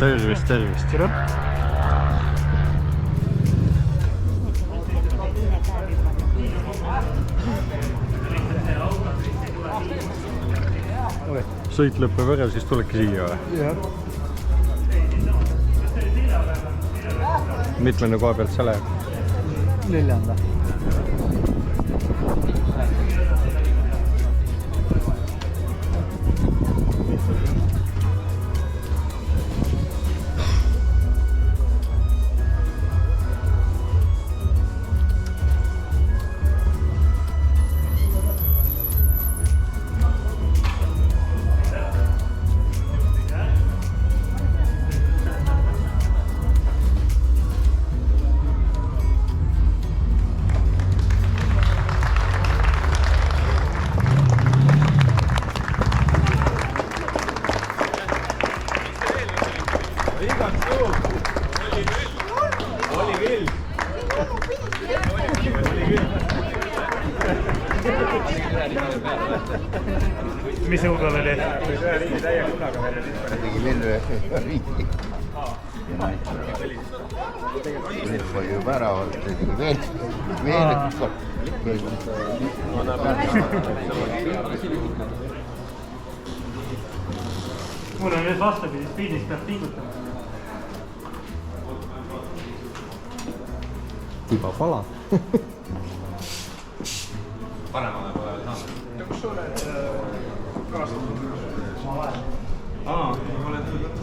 Tervist, tervist. Tere! Sõit lõpeb ära, siis tulebki siia või? Jah. Mitmenne koha pealt sa läheb? 4. Mis õuga veel ei? Riigi täie kunaga veel tegi veel riigi. Nüüd või juba ära tegi veel mul on nüüd vastupidi, spiidis peab pingutama. Tiba pala. Paremale pole veel saanud. Kus sul kaasatud? Ma olen. Ma olen tulnud.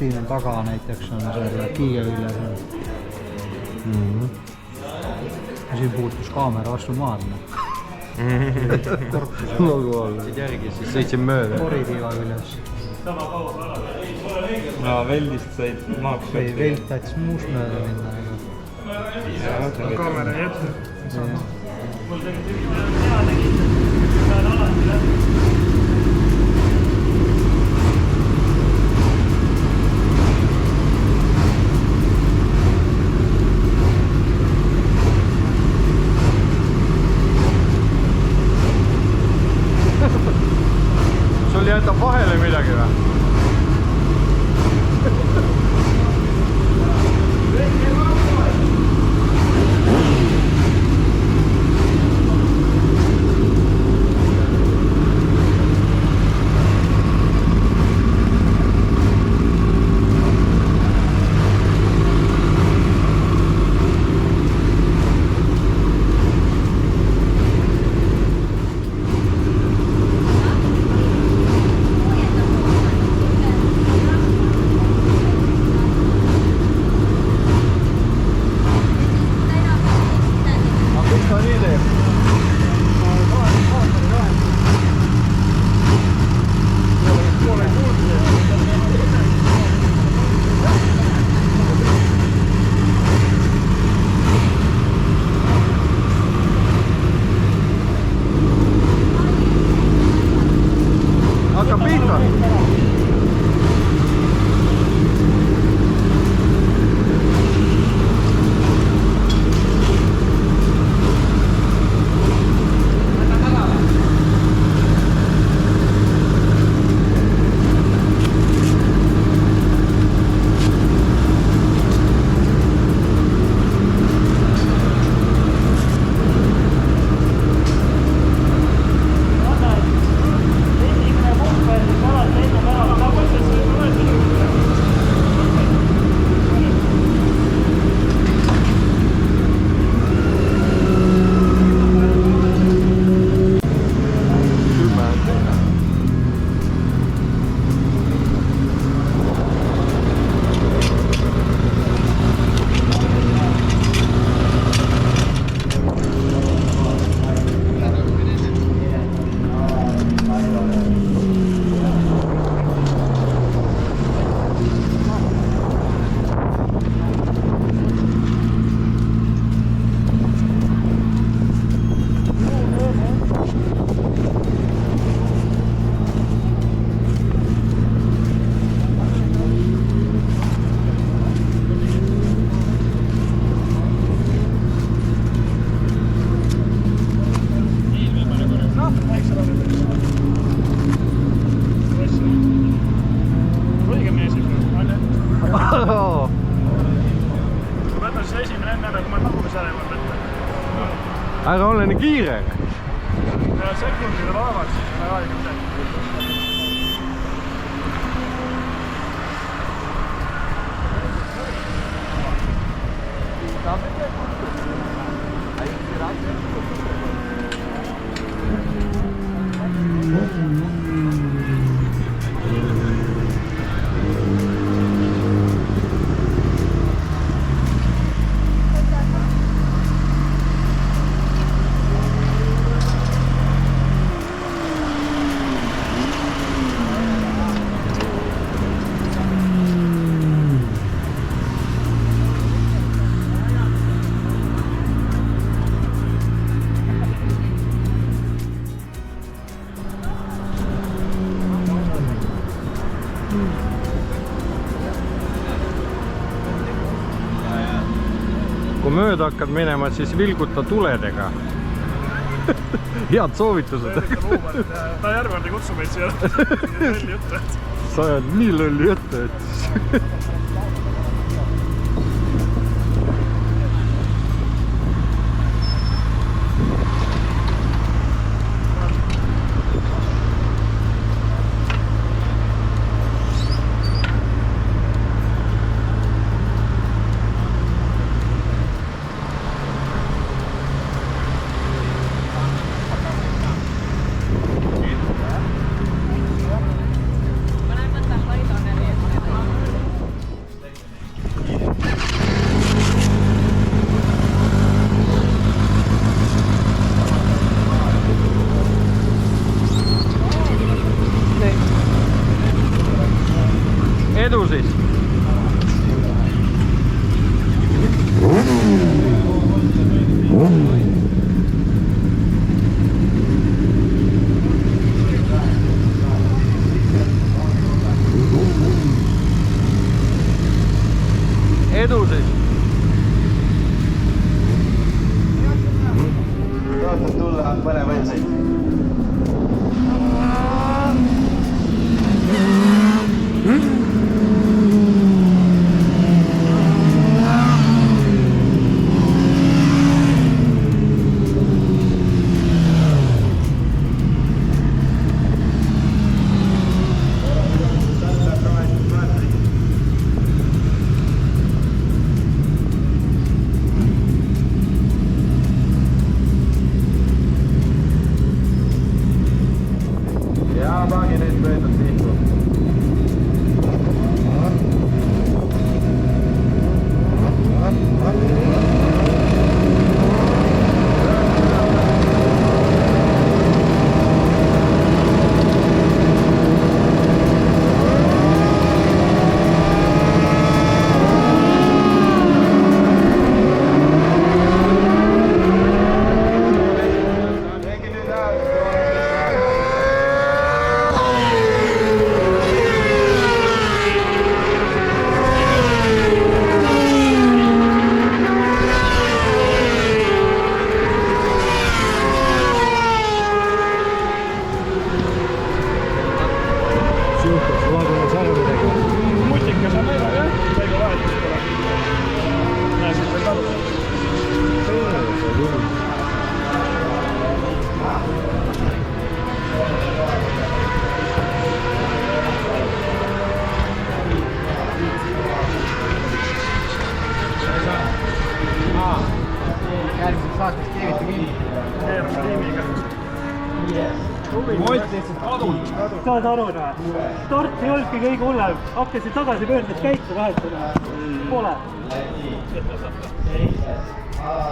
Siin on taga näiteks on selle Kiie küljes ja siin puutus kaamera vastu maad. Nagu olla. Järgi siis sõitsin mööda. Koritiiva küljes. Veldist said maaks. Või Veld tahtis muust mööda minna. Kaamera ei jätnud. Mul tegid hea tegid. Pead alati läbi. Sul jätab vahele midagi või? on kiire. Sekundid laevad, väga aega midagi. Kui mööda hakkad minema, siis vilguta tuledega. Head soovitused. Ta järgmine kutsu meid siia lolli juttu. Sa ajad nii lolli juttu, et... Edu siis! Edu siis! Saatad tulla mõne võtseid. Järgmises saates keeviti viimiga. Keerame viimiga. Saad aru, start ei olnudki kõige hullem. Hakkasid tagasi pöördes käiku vahetama. Pole.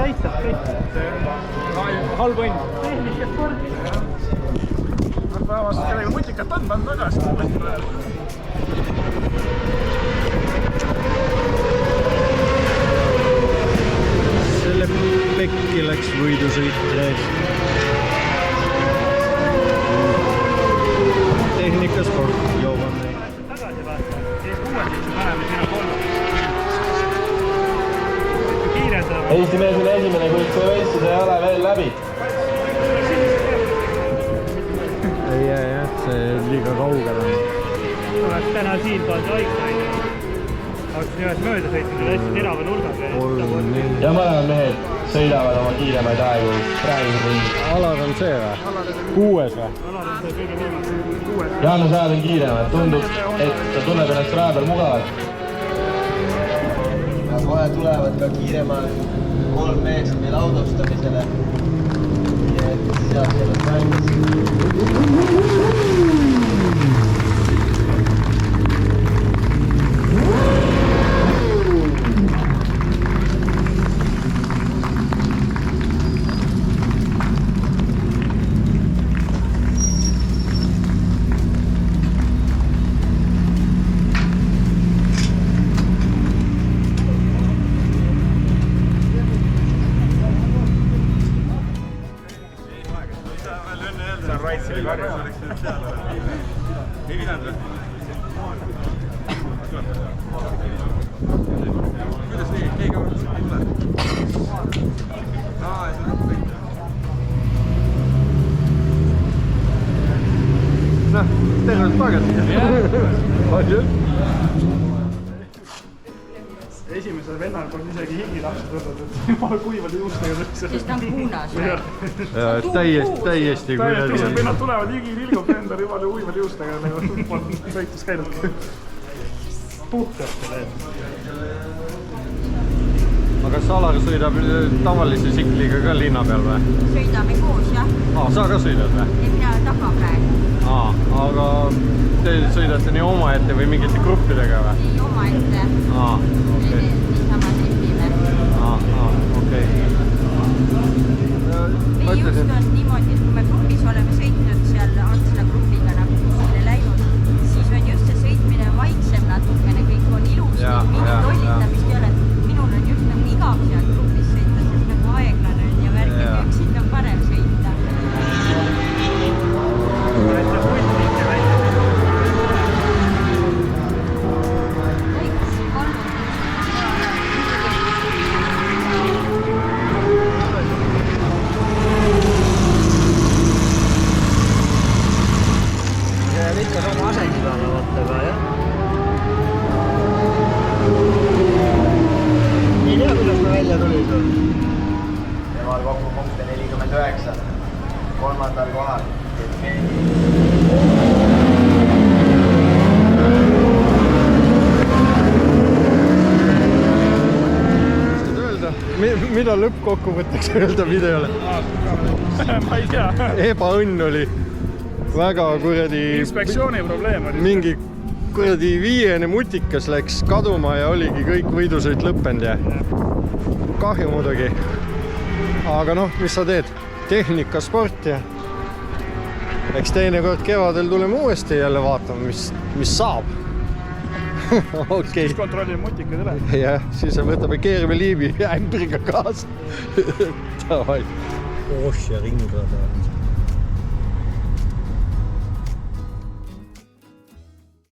Täitsa kõik. Halb õnn. Tehnika sport. Päevast kellegi mutikat on, pann tagasi. Selle pekki läks võidusõit täiesti. Tehnikasport, jooban neid. Tagasi vaata. Teeb uuesti paremini sina kolm. Kiirendama. Eesti mees on esimene, kuid see võistlus ei ole veel läbi. Ei jää jah, see liiga kaugel on. Oleks täna siin pannud vaiksa. Oleks ühes mööda sõitnud, hästi terava nurgaga. Ja mõlemad mehed sõidavad oma kiiremaid aegu praegu. Alar on see või? 6 või? Alar on see kõige viimane, 6. Jaanus ajad on kiiremad, tundub, et ta tunneb ennast raja peal mugavalt. Ja kohe tulevad ka kiiremad 3 meest meil autostamisele. Nii et sealt oled valmis. Raitseli karjus oleks nüüd seal. Ei pidanud või? Kuidas nii? Keegi on tule. Ei saa võita. Noh, tervelt tagasi. Palju? Esimesel vennal polnud isegi higilapsed võtnud, et jumal kuivade juustega tõkse. Sest ta on kuunas või? Täiesti Teised vennad tulevad higililgub endal jumala kuivade juustega, nagu polnud sõitus käinudki. Puhkast teeb. Aga kas Alar sõidab tavalise sikliga ka linna peal või? Sõidame koos, jah. Sa ka sõidad või? Ja mina taga praegu. Aga te sõidate nii omaette või mingite gruppidega või? Nii omaette. Okei. Niisama sõidime. Okei. Meie just on niimoodi, et kui me grupis oleme sõitnud seal Antsla grupiga nagu kuskile läinud, siis on just see sõitmine vaiksem natukene, kõik on ilusti, mingit ollitamist ei ole. Minul on just nagu igav seal grupis sõita, sest nagu aeglane on ja värk, et üksinda on parem sõita. Ikka sama asetisvana vaatega, jah? Ei tea, kuidas me välja tulid sul? Temal kokku punkte 49. 3. kohal. Mida lõppkokkuvõtteks öelda videole? Ma ei tea. Ebaõnn oli. Väga kuradi... Inspektsiooni probleem oli. Mingi kuradi 5. mutikas läks kaduma ja oligi kõik võidusõit lõppenud ja kahju muidugi. Aga noh, mis sa teed? Tehnikasport ja eks teine kord kevadel tuleme uuesti jälle vaatama, mis saab. Okei. Siis kontrollime mutikad üle. Jah, siis võtame keerime liibi ämbriga kaasa. Davai. Porsche ringrada.